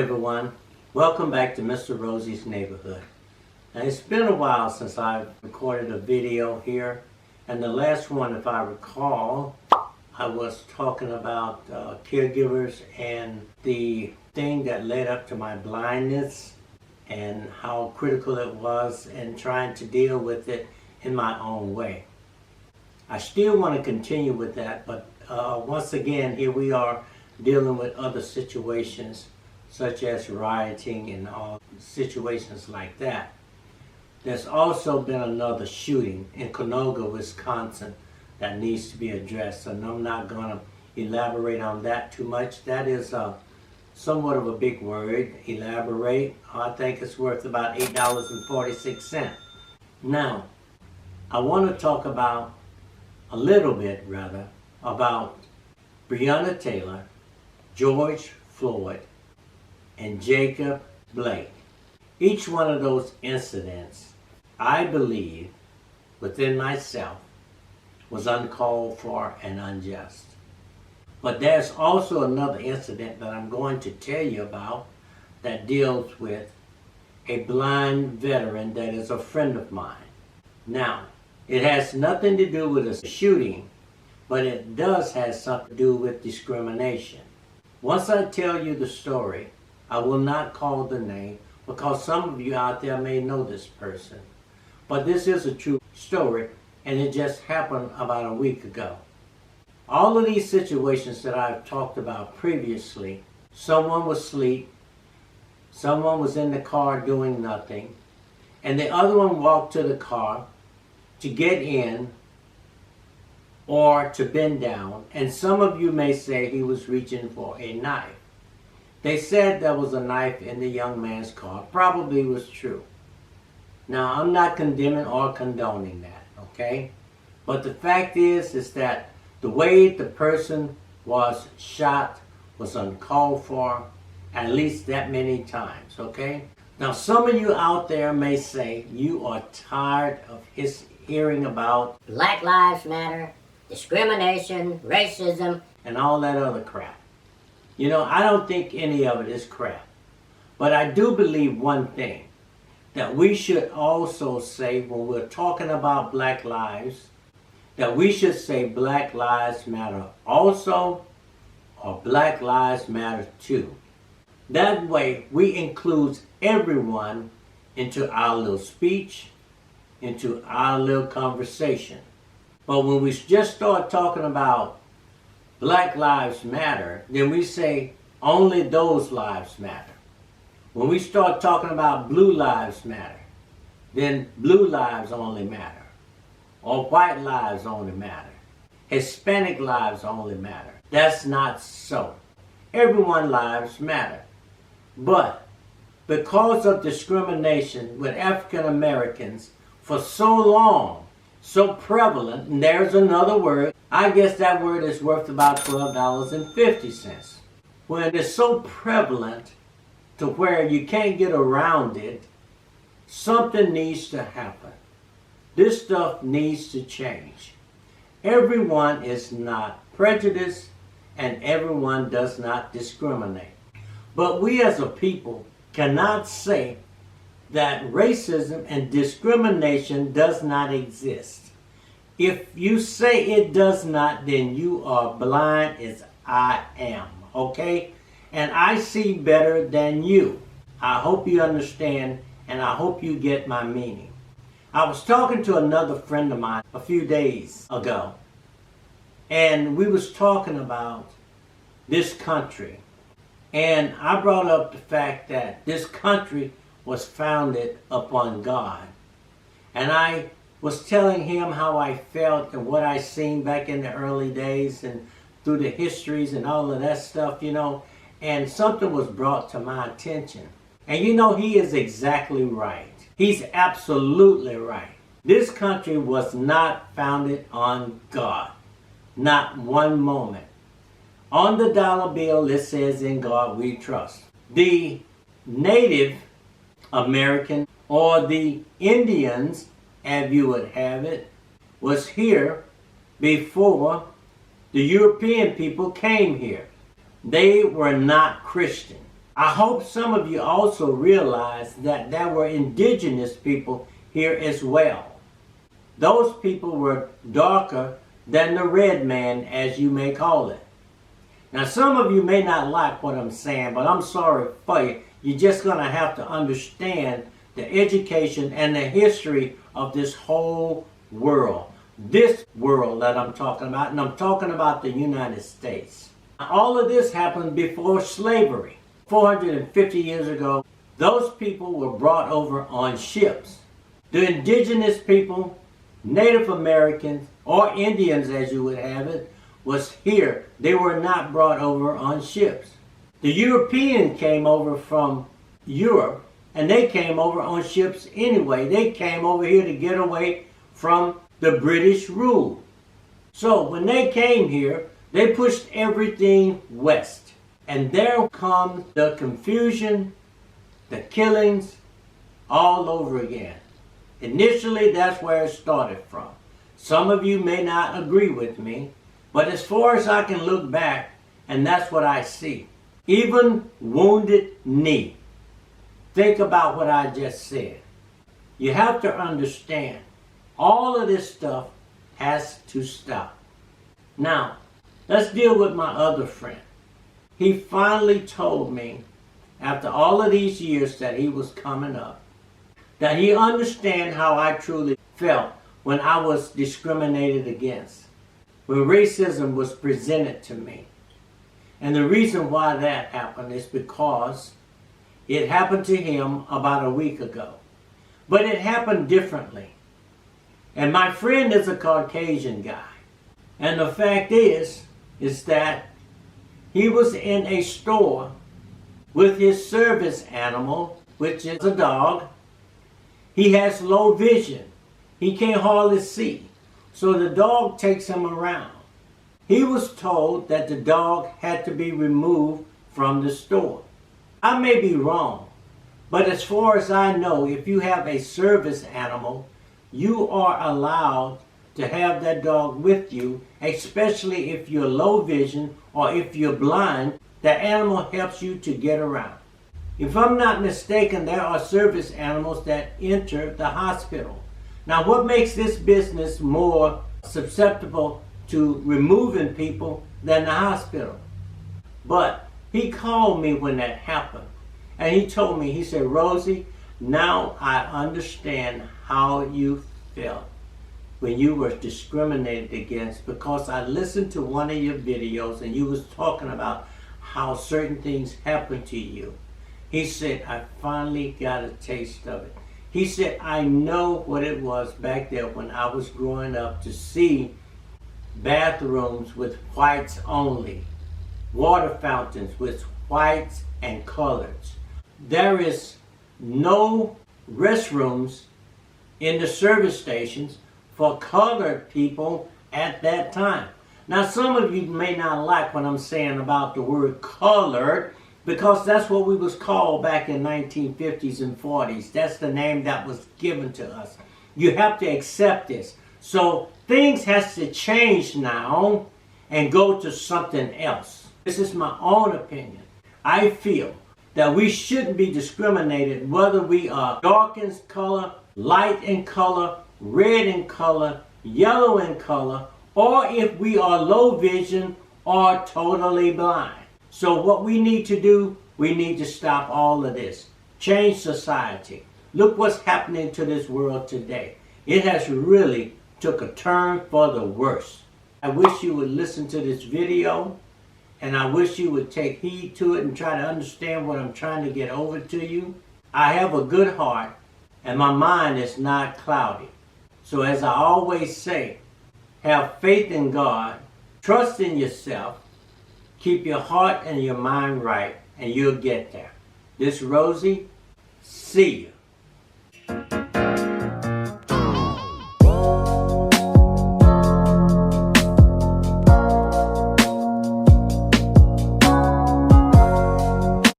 everyone, welcome back to Mr. Rosey's Neighborhood. Now it's been a while since I've recorded a video here, and the last one, if I recall, I was talking about caregivers and the thing that led up to my blindness and how critical it was and trying to deal with it in my own way. I still want to continue with that, but once again, here we are dealing with other situations such as rioting and all situations like that. There's also been another shooting in Canoga, Wisconsin that needs to be addressed, and I'm not going to elaborate on that too much. That is somewhat of a big word, elaborate. I think it's worth about $8.46. Now, I want to talk about a little bit, rather, about Breonna Taylor, George Floyd, and Jacob Blake. Each one of those incidents, I believe, within myself, was uncalled for and unjust. But there's also another incident that I'm going to tell you about that deals with a blind veteran that is a friend of mine. Now, it has nothing to do with a shooting, but it does have something to do with discrimination. Once I tell you the story, I will not call the name because some of you out there may know this person. But this is a true story, and it just happened about a week ago. All of these situations that I've talked about previously, someone was asleep, someone was in the car doing nothing, and the other one walked to the car to get in or to bend down, and some of you may say he was reaching for a knife. They said there was a knife in the young man's car. Probably was true. Now, I'm not condemning or condoning that, okay? But the fact is that the way the person was shot was uncalled for at least that many times, okay? Now, some of you out there may say you are tired of hearing about Black Lives Matter, discrimination, racism, and all that other crap. You know, I don't think any of it is crap. But I do believe one thing, that we should also say when we're talking about black lives, that we should say Black Lives Matter also, or Black Lives Matter too. That way, we include everyone into our little speech, into our little conversation. But when we just start talking about Black Lives Matter, then we say only those lives matter. When we start talking about Blue Lives Matter, then blue lives only matter. Or white lives only matter. Hispanic lives only matter. That's not so. Everyone's lives matter. But because of discrimination with African Americans for so long, so prevalent, and there's another word, I guess that word is worth about $12.50. When it's so prevalent to where you can't get around it, something needs to happen. This stuff needs to change. Everyone is not prejudiced, and everyone does not discriminate. But we as a people cannot say that racism and discrimination does not exist. If you say it does not, then you are blind as I am, okay? And I see better than you. I hope you understand, and I hope you get my meaning. I was talking to another friend of mine a few days ago, and we was talking about this country. And I brought up the fact that this country was founded upon God. And I was telling him how I felt and what I seen back in the early days and through the histories and all of that stuff, you know. And something was brought to my attention. And you know, he is exactly right. He's absolutely right. This country was not founded on God. Not one moment. On the dollar bill, it says, "In God we trust." The Native American, or the Indians, as you would have it, was here before the European people came here. They were not Christian. I hope some of you also realize that there were indigenous people here as well. Those people were darker than the red man, as you may call it. Now, some of you may not like what I'm saying, but I'm sorry for you. You're just going to have to understand the education and the history of this whole world. This world that I'm talking about, and I'm talking about the United States. Now, all of this happened before slavery. 450 years ago, those people were brought over on ships. The indigenous people, Native Americans, or Indians as you would have it, was here. They were not brought over on ships. The European came over from Europe, and they came over on ships anyway. They came over here to get away from the British rule. So when they came here, they pushed everything west. And there comes the confusion, the killings, all over again. Initially, that's where it started from. Some of you may not agree with me, but as far as I can look back, and that's what I see. Even Wounded Knee. Think about what I just said. You have to understand, all of this stuff has to stop. Now, let's deal with my other friend. He finally told me, after all of these years that he was coming up, that he understand how I truly felt when I was discriminated against, when racism was presented to me. And the reason why that happened is because it happened to him about a week ago. But it happened differently. And my friend is a Caucasian guy. And the fact is that he was in a store with his service animal, which is a dog. He has low vision. He can't hardly see. So the dog takes him around. He was told that the dog had to be removed from the store. I may be wrong, but as far as I know, if you have a service animal, you are allowed to have that dog with you, especially if you're low vision or if you're blind. That animal helps you to get around. If I'm not mistaken, there are service animals that enter the hospital. Now, what makes this business more susceptible to removing people than the hospital? But he called me when that happened. And he told me, he said, Rosey, now I understand how you felt when you were discriminated against, because I listened to one of your videos and you was talking about how certain things happened to you. He said, I finally got a taste of it. He said, I know what it was back there when I was growing up to see bathrooms with whites only, water fountains with whites and colors. There is no restrooms in the service stations for colored people at that time. Now, some of you may not like what I'm saying about the word colored, because that's what we was called back in 1950s and 40s. That's the name that was given to us. You have to accept this. So things has to change now and go to something else. This is my own opinion. I feel that we shouldn't be discriminated whether we are dark in color, light in color, red in color, yellow in color, or if we are low vision or totally blind. So what we need to do, we need to stop all of this. Change society. Look what's happening to this world today. It has really took a turn for the worse. I wish you would listen to this video, and I wish you would take heed to it and try to understand what I'm trying to get over to you. I have a good heart, and my mind is not cloudy. So as I always say, have faith in God, trust in yourself, keep your heart and your mind right, and you'll get there. This Rosey, see you.